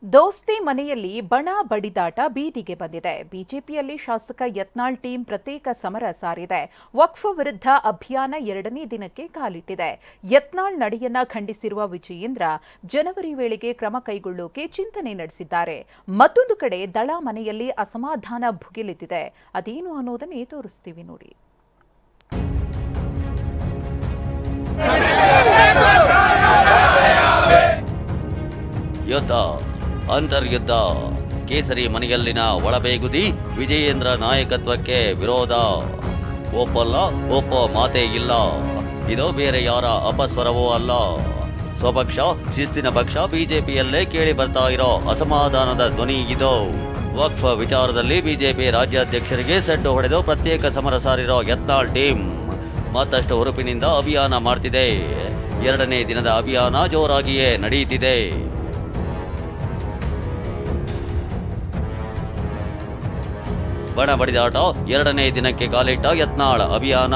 ದೋಸ್ತಿ ಮನೆಯಲ್ಲಿ ಬಣ ಬಡಿದಾಟ ಬೀದಿಗೆ ಬಂದಿದೆ. ಬಿಜೆಪಿಯಲ್ಲಿ ಶಾಸಕ ಯತ್ನಾಳ್ ಟೀಮ್ ಪ್ರತ್ಯೇಕ ಸಮರ ಸಾರಿದೆ. ವಕ್ಫ್ ವಿರುದ್ಧ ಅಭಿಯಾನ 2ನೇ ದಿನಕ್ಕೆ ಕಾಲಿಟ್ಟಿದೆ. ಯತ್ನಾಳ್ ನಡೆಯನ್ನ ಖಂಡಿಸಿರುವ ವಿಜಯೇಂದ್ರ ಜನವರಿ ವೇಳೆಗೆ ಕ್ರಮ ಕೈಗೊಳ್ಳೋಕೆ ಚಿಂತನೆ ನಡೆಸಿದ್ದಾರೆ. ಮತ್ತೊಂದು ಕಡೆ ದಳ ಮನೆಯಲ್ಲಿ ಅಸಮಾಧಾನ ಭುಗಿಲೆದ್ದಿದೆ. ಅದೇನು ಅನ್ನೋದನ್ನೇ ತೋರಿಸ್ತೀವಿ ನೋಡಿ. ಅಂತರ್ಯುದ್ಧ ಕೇಸರಿ ಮನೆಯಲ್ಲಿನ ಒಳಬೇಗುದಿ ವಿಜಯೇಂದ್ರ ನಾಯಕತ್ವಕ್ಕೆ ವಿರೋಧ. ಒಪ್ಪೋ ಮಾತೇ ಇಲ್ಲ. ಇದು ಬೇರೆ ಯಾರ ಅಪಸ್ವರವೂ ಅಲ್ಲ. ಸ್ವಪಕ್ಷ ಶಿಸ್ತಿನ ಪಕ್ಷ ಬಿಜೆಪಿಯಲ್ಲೇ ಕೇಳಿ ಬರ್ತಾ ಇರೋ ಅಸಮಾಧಾನದ ಧ್ವನಿ ಇದು. ವಕ್ಫ್ ವಿಚಾರದಲ್ಲಿ ಬಿಜೆಪಿ ರಾಜ್ಯಾಧ್ಯಕ್ಷರಿಗೆ ಸೆಡ್ಡು ಹೊಡೆದು ಪ್ರತ್ಯೇಕ ಸಮರ ಸಾರಿರೋ ಯತ್ನಾಳ್ ಟೀಮ್ ಮತ್ತಷ್ಟು ಹುರುಪಿನಿಂದ ಅಭಿಯಾನ ಮಾಡ್ತಿದೆ. 2ನೇ ದಿನದ ಅಭಿಯಾನ ಜೋರಾಗಿಯೇ ನಡೆಯುತ್ತಿದೆ. ಬಣ ಬಡಿದಾಟ 2ನೇ ದಿನಕ್ಕೆ ಕಾಲಿಟ್ಟ ಯತ್ನಾಳ್ ಅಭಿಯಾನ.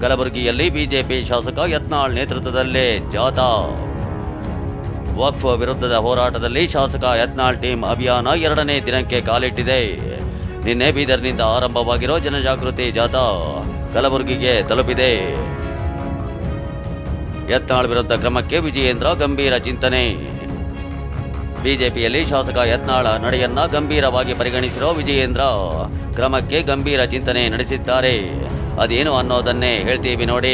ಕಲಬುರಗಿಯಲ್ಲಿ ಬಿಜೆಪಿ ಶಾಸಕ ಯತ್ನಾಳ್ ನೇತೃತ್ವದಲ್ಲೇ ಜಾಥಾ. ವಕ್ಫ್ ವಿರುದ್ಧದ ಹೋರಾಟದಲ್ಲಿ ಶಾಸಕ ಯತ್ನಾಳ್ ಟೀಮ್ ಅಭಿಯಾನ 2ನೇ ದಿನಕ್ಕೆ ಕಾಲಿಟ್ಟಿದೆ. ನಿನ್ನೆ ಬೀದರ್ನಿಂದ ಆರಂಭವಾಗಿರೋ ಜನಜಾಗೃತಿ ಜಾಥಾ ಕಲಬುರಗಿಗೆ ತಲುಪಿದೆ. ಯತ್ನಾಳ್ ವಿರುದ್ಧ ಕ್ರಮಕ್ಕೆ ವಿಜಯೇಂದ್ರ ಗಂಭೀರ ಚಿಂತನೆ. ಬಿಜೆಪಿಯಲ್ಲಿ ಶಾಸಕ ಯತ್ನಾಳ್ ನಡೆಯನ್ನ ಗಂಭೀರವಾಗಿ ಪರಿಗಣಿಸಿರೋ ವಿಜಯೇಂದ್ರ ಕ್ರಮಕ್ಕೆ ಗಂಭೀರ ಚಿಂತನೆ ನಡೆಸಿದ್ದಾರೆ. ಅದೇನು ಅನ್ನೋದನ್ನೇ ಹೇಳ್ತೀವಿ ನೋಡಿ.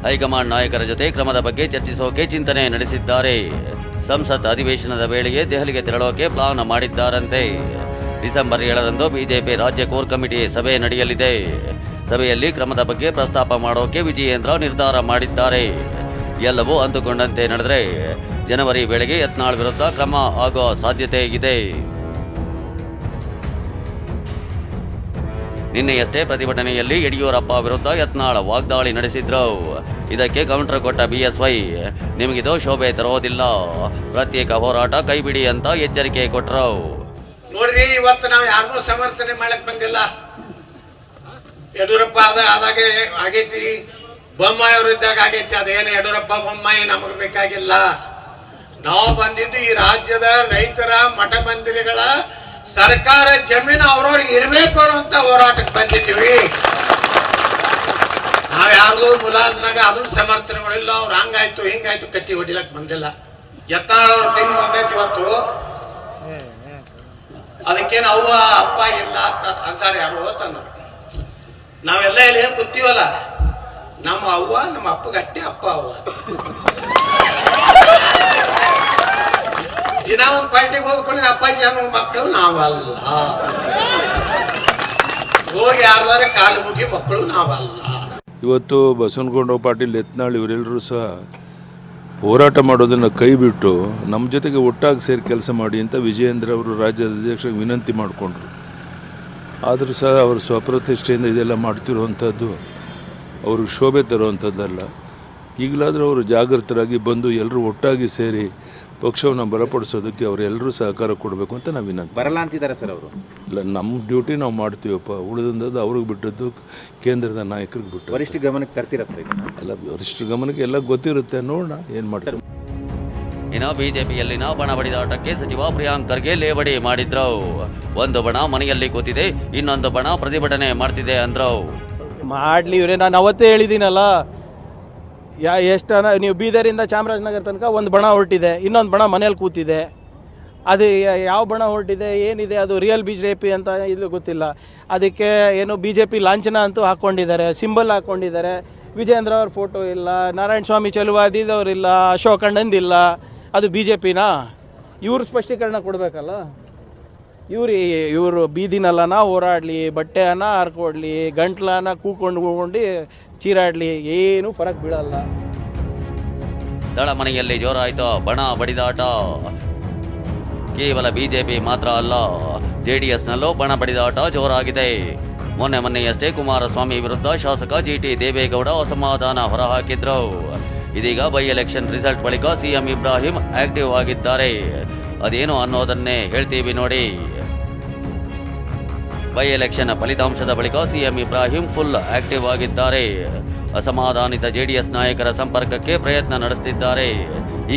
ಹೈಕಮಾಂಡ್ ನಾಯಕರ ಜೊತೆ ಕ್ರಮದ ಬಗ್ಗೆ ಚರ್ಚಿಸೋಕೆ ಚಿಂತನೆ ನಡೆಸಿದ್ದಾರೆ. ಸಂಸತ್ ಅಧಿವೇಶನದ ವೇಳೆಗೆ ದೆಹಲಿಗೆ ತೆರಳೋಕೆ ಪ್ಲಾನ್ ಮಾಡಿದ್ದಾರಂತೆ. ಡಿಸೆಂಬರ್ 7ರಂದು ಬಿಜೆಪಿ ರಾಜ್ಯ ಕೋರ್ ಕಮಿಟಿ ಸಭೆ ನಡೆಯಲಿದೆ. ಸಭೆಯಲ್ಲಿ ಕ್ರಮದ ಬಗ್ಗೆ ಪ್ರಸ್ತಾಪ ಮಾಡೋಕೆ ವಿಜಯೇಂದ್ರ ನಿರ್ಧಾರ ಮಾಡಿದ್ದಾರೆ. ಎಲ್ಲವೂ ಅಂದುಕೊಂಡಂತೆ ನಡೆದರೆ ಜನವರಿ ವೇಳೆಗೆ ಯತ್ನಾಳ್ ವಿರುದ್ಧ ಕ್ರಮ ಆಗೋ ಸಾಧ್ಯತೆ ಇದೆ. ನಿನ್ನೆಯಷ್ಟೇ ಪ್ರತಿಭಟನೆಯಲ್ಲಿ ಯಡಿಯೂರಪ್ಪ ವಿರುದ್ಧ ಯತ್ನಾಳ್ ವಾಗ್ದಾಳಿ ನಡೆಸಿದ್ರು. ಇದಕ್ಕೆ ಕೌಂಟರ್ ಕೊಟ್ಟ ಬಿಎಸ್ವೈ ನಿಮಗಿದು ಶೋಭೆ ತರೋದಿಲ್ಲ, ಪ್ರತ್ಯೇಕ ಹೋರಾಟ ಕೈಬಿಡಿ ಅಂತ ಎಚ್ಚರಿಕೆ ಕೊಟ್ಟರು. ನೋಡ್ರಿ, ಇವತ್ತು ನಾವು ಯಾರನ್ನೂ ಸಮರ್ಥನೆ ಮಾಡಕ್ ಬಂದಿಲ್ಲ. ಯಡಿಯೂರಪ್ಪ ಆದಾಗೆ ಆಗೈತಿ, ಬೊಮ್ಮಾಯಿ ಅವರು ಇದ್ದಾಗ ಆಗೈತಿ. ಅದೇನು ಯಡಿಯೂರಪ್ಪ ಬೊಮ್ಮಾಯಿ ನಮಗ್ ಬೇಕಾಗಿಲ್ಲ. ನಾವು ಬಂದಿದ್ದು ಈ ರಾಜ್ಯದ ರೈತರ ಮಠ ಮಂದಿರಗಳ ಸರ್ಕಾರ ಜಮೀನು ಅವ್ರವ್ರಿಗೆ ಇರಬೇಕು ಅನ್ನುವಂತ ಹೋರಾಟಕ್ಕೆ ಬಂದಿದ್ದೀವಿ. ನಾವ್ ಯಾರ್ದು ಮುಲಾಜ್ನಾಗ ಅದನ್ನ ಸಮರ್ಥನೆ ಮಾಡಿಲ್ಲ. ಅವ್ರು ಹಂಗಾಯ್ತು ಹಿಂಗಾಯ್ತು ಕತ್ತಿ ಹೊಡಿಲಕ್ ಬಂದಿಲ್ಲ. ಯತ್ನಾಳ್ ಅವ್ರ ಟೀಮ್ ಬಂದೈತಿ ಇವತ್ತು. ಅದಕ್ಕೇನು ಅವ್ವ ಅಪ್ಪ ಇಲ್ಲ ಅಂತಾರೆ ಯಾರು ಅಂತಂದ್ರು. ನಾವೆಲ್ಲ ಇಲ್ಲಿ ಏನ್ ಕೂತೀವಲ್ಲ, ನಮ್ಮ ಅವ್ವ ನಮ್ಮ ಅಪ್ಪ ಗಟ್ಟಿ ಅಪ್ಪ ಅವ್ವ. ದಿನ ಒಂದು ಪಾರ್ಟಿಗೆ ಹೋಗ್ಕೊಂಡು ಅಪ್ಪಾಜಿ ಅನ್ನೋ ಮಕ್ಕಳು ನಾವಲ್ಲ. ಹೋಗಿ ಯಾರ್ದಾರ ಕಾಲು ಮುಗಿ ಮಕ್ಕಳು ನಾವಲ್ಲ. ಇವತ್ತು ಬಸವನಗೌಡ ಪಾಟೀಲ್, ಯತ್ನಾಳ್ ಇವರೆಲ್ಲರೂ ಸಹ ಹೋರಾಟ ಮಾಡೋದನ್ನು ಕೈ ಬಿಟ್ಟು ನಮ್ಮ ಜೊತೆಗೆ ಒಟ್ಟಾಗಿ ಸೇರಿ ಕೆಲಸ ಮಾಡಿ ಅಂತ ವಿಜಯೇಂದ್ರ ಅವರು ರಾಜ್ಯದ ಅಧ್ಯಕ್ಷರಿಗೆ ವಿನಂತಿ ಮಾಡಿಕೊಂಡ್ರು. ಆದರೂ ಸಹ ಅವರು ಸ್ವಪ್ರತಿಷ್ಠೆಯಿಂದ ಇದೆಲ್ಲ ಮಾಡ್ತಿರುವಂಥದ್ದು ಅವ್ರಿಗೆ ಶೋಭೆ ತರುವಂಥದ್ದಲ್ಲ. ಈಗಲಾದರೂ ಅವರು ಜಾಗೃತರಾಗಿ ಬಂದು ಎಲ್ಲರೂ ಒಟ್ಟಾಗಿ ಸೇರಿ ಪಕ್ಷವನ್ನು ಬಲಪಡಿಸೋದಕ್ಕೆ ಅವರೆಲ್ಲರೂ ಸಹಕಾರ ಕೊಡಬೇಕು ಅಂತ ನಾವು ವಿನಂತಿ. ಬರಲ್ಲ ಅಂತಿದ್ದಾರೆ ಸರ್ ಅವರು. ಇಲ್ಲ, ನಮ್ಮ ಡ್ಯೂಟಿ ನಾವು ಮಾಡ್ತೀವಪ್ಪ. ಉಳಿದಂಥದ್ದು ಅವ್ರಿಗೆ ಬಿಟ್ಟದ್ದು ಕೇಂದ್ರದ ನಾಯಕರಿಗೆ ಬಿಟ್ಟು. ವರಿಷ್ಠ ಗಮನಕ್ಕೆ ತರ್ತೀರಾ ಸರ್? ಅಲ್ಲ, ವರಿಷ್ಠ ಗಮನಕ್ಕೆ ಎಲ್ಲ ಗೊತ್ತಿರುತ್ತೆ, ನೋಡೋಣ ಏನು ಮಾಡ್ತಾರೆ. ಇನ್ನು ಬಿಜೆಪಿಯಲ್ಲಿನ ಬಣ ಬಡಿದಾಟಕ್ಕೆ ಸಚಿವ ಪ್ರಿಯಾಂಕ್ ಖರ್ಗೆ ಲೇವಡಿ ಮಾಡಿದ್ರು. ಒಂದು ಬಣ ಮನೆಯಲ್ಲಿ ಕೂತಿದೆ, ಇನ್ನೊಂದು ಬಣ ಪ್ರತಿಭಟನೆ ಮಾಡ್ತಿದೆ ಅಂದ್ರು. ಮಾಡಲಿ ಇವರೇ, ನಾನು ಅವತ್ತೇ ಹೇಳಿದ್ದೀನಲ್ಲ, ಎಷ್ಟು ನೀವು ಬೀದರಿಂದ ಚಾಮರಾಜನಗರ ತನಕ ಒಂದು ಬಣ ಹೊರಟಿದೆ, ಇನ್ನೊಂದು ಬಣ ಮನೇಲಿ ಕೂತಿದೆ. ಅದು ಯಾವ ಬಣ ಹೊರಟಿದೆ ಏನಿದೆ ಅದು ರಿಯಲ್ ಬಿಜೆಪಿ ಅಂತ ಇದು ಗೊತ್ತಿಲ್ಲ. ಅದಕ್ಕೆ ಏನು BJP ಲಾಂಛನ ಅಂತೂ ಹಾಕ್ಕೊಂಡಿದ್ದಾರೆ, ಸಿಂಬಲ್ ಹಾಕ್ಕೊಂಡಿದ್ದಾರೆ. ವಿಜಯೇಂದ್ರ ಅವ್ರ ಫೋಟೋ ಇಲ್ಲ, ನಾರಾಯಣ ಸ್ವಾಮಿ ಚೆಲುವಾದಿದವ್ರಿಲ್ಲ, ಅಶೋಕ್ ಅಣ್ಣಂದಿಲ್ಲ. ಅದು BJPನಾ? ಇವ್ರು ಸ್ಪಷ್ಟೀಕರಣ ಕೊಡಬೇಕಲ್ಲ. ಇವರು ಬೀದಿನಲ್ಲನ ಹೋರಾಡಲಿ, ಬಟ್ಟೆನ ಹಾರ್ಕೊಡ್ಲಿ, ಗಂಟ್ಲನ ಕೂಕೊಂಡು ಚೀರಾಡಲಿ, ಏನು ಫರಕ್ ಬೀಳಲ್ಲ. ದಳ ಮನೆಯಲ್ಲಿ ಜೋರಾಯಿತು ಬಣ ಬಡಿದಾಟ. ಕೇವಲ ಬಿಜೆಪಿ ಮಾತ್ರ ಅಲ್ಲ, ಜೆಡಿಎಸ್ನಲ್ಲೂ ಬಣ ಬಡಿದಾಟ ಜೋರಾಗಿದೆ. ಮೊನ್ನೆಯಷ್ಟೇ ಕುಮಾರಸ್ವಾಮಿ ವಿರುದ್ಧ ಶಾಸಕ GT ದೇವೇಗೌಡ ಅಸಮಾಧಾನ ಹೊರಹಾಕಿದ್ರು. ಇದೀಗ ಬೈ ಎಲೆಕ್ಷನ್ ರಿಸಲ್ಟ್ ಬಳಿಕ ಸಿಎಂ ಇಬ್ರಾಹಿಂ ಆಕ್ಟಿವ್ ಆಗಿದ್ದಾರೆ. ಅದೇನು ಅನ್ನೋದನ್ನೇ ಹೇಳ್ತೀವಿ ನೋಡಿ. ಬೈ ಎಲೆಕ್ಷನ್ ಫಲಿತಾಂಶದ ಬಳಿಕ ಸಿಎಂ ಇಬ್ರಾಹಿಂ ಫುಲ್ ಆಕ್ಟಿವ್ ಆಗಿದ್ದಾರೆ. ಅಸಮಾಧಾನಿತ ಜೆಡಿಎಸ್ ನಾಯಕರ ಸಂಪರ್ಕಕ್ಕೆ ಪ್ರಯತ್ನ ನಡೆಸುತ್ತಿದ್ದಾರೆ.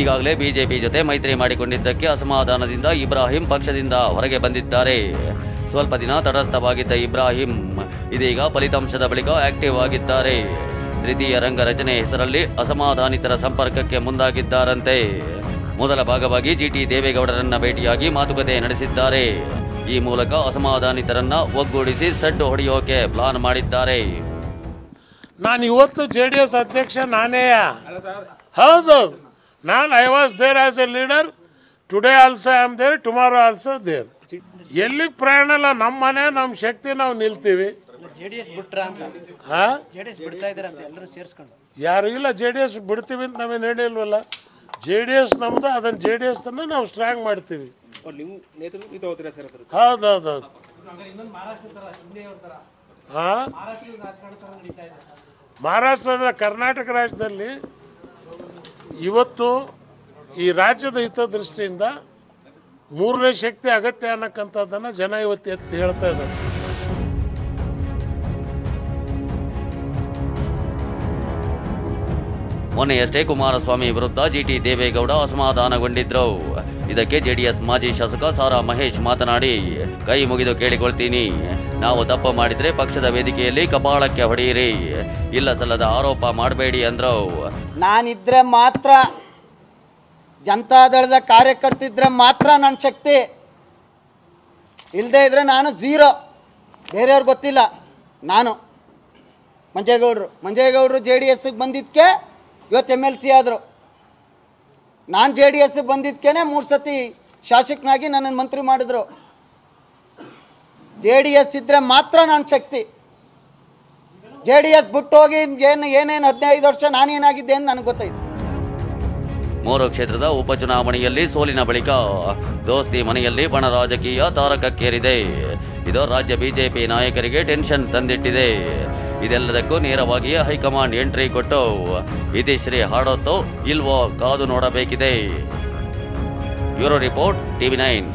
ಈಗಾಗಲೇ ಬಿಜೆಪಿ ಜೊತೆ ಮೈತ್ರಿ ಮಾಡಿಕೊಂಡಿದ್ದಕ್ಕೆ ಅಸಮಾಧಾನದಿಂದ ಇಬ್ರಾಹಿಂ ಪಕ್ಷದಿಂದ ಹೊರಗೆ ಬಂದಿದ್ದಾರೆ. ಸ್ವಲ್ಪ ದಿನ ತಟಸ್ಥವಾಗಿದ್ದ ಇಬ್ರಾಹಿಂ ಇದೀಗ ಫಲಿತಾಂಶದ ಬಳಿಕ ಆಕ್ಟಿವ್ ಆಗಿದ್ದಾರೆ. ತೃತೀಯ ರಂಗ ರಚನೆ ಹೆಸರಲ್ಲಿ ಅಸಮಾಧಾನಿತರ ಸಂಪರ್ಕಕ್ಕೆ ಮುಂದಾಗಿದ್ದಾರಂತೆ. ಮೊದಲ ಭಾಗವಾಗಿ ಜಿಟಿ ದೇವೇಗೌಡರನ್ನ ಭೇಟಿಯಾಗಿ ಮಾತುಕತೆ ನಡೆಸಿದ್ದಾರೆ. ಈ ಮೂಲಕ ಅಸಮಾಧಾನಿತರನ್ನ ಒಗ್ಗೂಡಿಸಿ ಸಡ್ಡು ಹೊಡೆಯೋಕೆ ಪ್ಲಾನ್ ಮಾಡಿದ್ದಾರೆ. ನಾನು ಇವತ್ತು JDS ಅಧ್ಯಕ್ಷ ನಾನೇ. ಹೌದು, I was there as a leader. Today also I am there, tomorrow also there. ಎಲ್ಲಿಗೆ ಪ್ರಯಾಣ ಇಲ್ಲ, ನಮ್ಮ ಮನೆ ನಮ್ಮ ಶಕ್ತಿ ನಾವು ನಿಲ್ತೀವಿ. ಯಾರು ಇಲ್ಲ JDS ಬಿಡ್ತೀವಿ ಅಂತ ನಾವೇನು ಹೇಳಿಲ್ವಲ್ಲ. JDS ನಮ್ದು, ಅದನ್ನ JDS ನಾವು ಸ್ಟ್ರಾಂಗ್ ಮಾಡ್ತೀವಿ. ಹೌದೌದೌದು. ಮಹಾರಾಷ್ಟ್ರದ ಕರ್ನಾಟಕ ರಾಜ್ಯದಲ್ಲಿ ಇವತ್ತು ಈ ರಾಜ್ಯದ ಹಿತದೃಷ್ಟಿಯಿಂದ ಮೂರನೇ ಶಕ್ತಿ ಅಗತ್ಯ ಅನ್ನಕ್ಕಂಥದ್ದನ್ನು ಜನ ಇವತ್ತು ಎತ್ತಿ ಹೇಳ್ತಾ ಇದ್ದಾರೆ. ಮೊನ್ನೆಯಷ್ಟೇ ಕುಮಾರಸ್ವಾಮಿ ವಿರುದ್ಧ ಜಿಟಿ ದೇವೇಗೌಡ ಅಸಮಾಧಾನಗೊಂಡಿದ್ರು. ಇದಕ್ಕೆ ಜೆಡಿಎಸ್ ಮಾಜಿ ಶಾಸಕ ಸಾರಾ ಮಹೇಶ್ ಮಾತನಾಡಿ, ಕೈ ಮುಗಿದು ಕೇಳಿಕೊಳ್ತೀನಿ, ನಾವು ತಪ್ಪು ಮಾಡಿದ್ರೆ ಪಕ್ಷದ ವೇದಿಕೆಯಲ್ಲಿ ಕಪಾಳಕ್ಕೆ ಹೊಡೆಯಿರಿ, ಇಲ್ಲ ಸಲ್ಲದ ಆರೋಪ ಮಾಡಬೇಡಿ ಅಂದ್ರು. ನಾನಿದ್ರೆ ಮಾತ್ರ, ಜನತಾದಳದ ಕಾರ್ಯಕರ್ತಿದ್ರೆ ಮಾತ್ರ ನನ್ನ ಶಕ್ತಿ, ಇಲ್ಲದೆ ಇದ್ರೆ ನಾನು ಝೀರೋ. ಬೇರೆಯವ್ರಿಗೆ ಗೊತ್ತಿಲ್ಲ. ನಾನು ಮಂಜೇಗೌಡರು JDSಗೆ ಬಂದಿದ್ದಕ್ಕೆ ಇವತ್ತು MLC ಆದರು. ನಾನು JDSಗೆ ಬಂದಿದ್ದಕ್ಕೇ 3 ಸತಿ ಶಾಸಕನಾಗಿ ನನ್ನನ್ನು ಮಂತ್ರಿ ಮಾಡಿದ್ರು. JDS ಇದ್ದರೆ ಮಾತ್ರ ನನ್ನ ಶಕ್ತಿ. JDS ಬಿಟ್ಟು ಹೋಗಿ ಏನೇನು 15 ವರ್ಷ ನಾನೇನಾಗಿದ್ದೆ ಅಂತ ನನಗೆ ಗೊತ್ತಾಯ್ತು. 3 ಕ್ಷೇತ್ರದ ಉಪಚುನಾವಣೆಯಲ್ಲಿ ಸೋಲಿನ ಬಳಿಕ ದೋಸ್ತಿ ಮನೆಯಲ್ಲಿ ಬಣ ರಾಜಕೀಯ ತಾರಕಕ್ಕೇರಿದೆ. ಇದು ರಾಜ್ಯ ಬಿಜೆಪಿ ನಾಯಕರಿಗೆ ಟೆನ್ಷನ್ ತಂದಿಟ್ಟಿದೆ. ಇದೆಲ್ಲದಕ್ಕೂ ನೇರವಾಗಿಯೇ ಹೈಕಮಾಂಡ್ ಎಂಟ್ರಿ ಕೊಟ್ಟು ಇತಿಶ್ರೀ ಹಾಡೋತ್ತೋ ಇಲ್ವೋ ಕಾದು ನೋಡಬೇಕಿದೆ. Bureau report, TV9.